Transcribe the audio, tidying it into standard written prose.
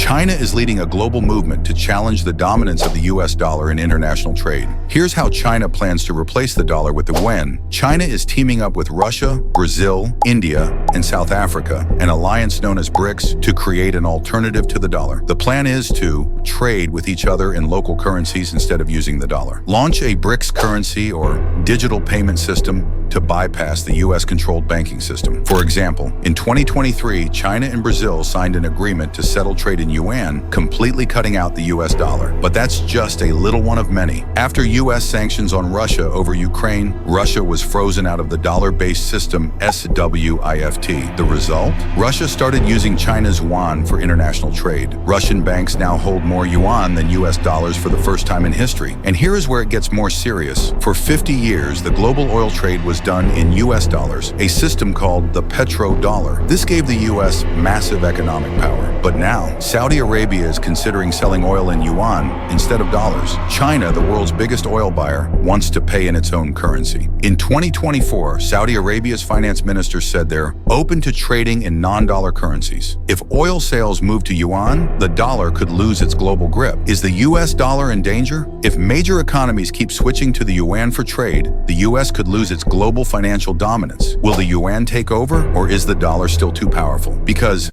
China is leading a global movement to challenge the dominance of the US dollar in international trade. Here's how China plans to replace the dollar with the yuan. China is teaming up with Russia, Brazil, India, and South Africa, an alliance known as BRICS, to create an alternative to the dollar. The plan is to trade with each other in local currencies instead of using the dollar. Launch a BRICS currency or digital payment system to bypass the US-controlled banking system. For example, in 2023, China and Brazil signed an agreement to settle trade in yuan, completely cutting out the US dollar. But that's just a little one of many. After US sanctions on Russia over Ukraine, Russia was frozen out of the dollar-based system SWIFT. The result? Russia started using China's yuan for international trade. Russian banks now hold more yuan than US dollars for the first time in history. And here is where it gets more serious. For 50 years, the global oil trade was done in US dollars, a system called the petrodollar. This gave the US massive economic power. But now, Saudi Arabia is considering selling oil in yuan instead of dollars. China, the world's biggest oil buyer, wants to pay in its own currency. In 2024, Saudi Arabia's finance minister said they're open to trading in non-dollar currencies. If oil sales move to yuan, the dollar could lose its global grip. Is the US dollar in danger? If major economies keep switching to the yuan for trade, the US could lose its global financial dominance. Will the yuan take over, or is the dollar still too powerful? Because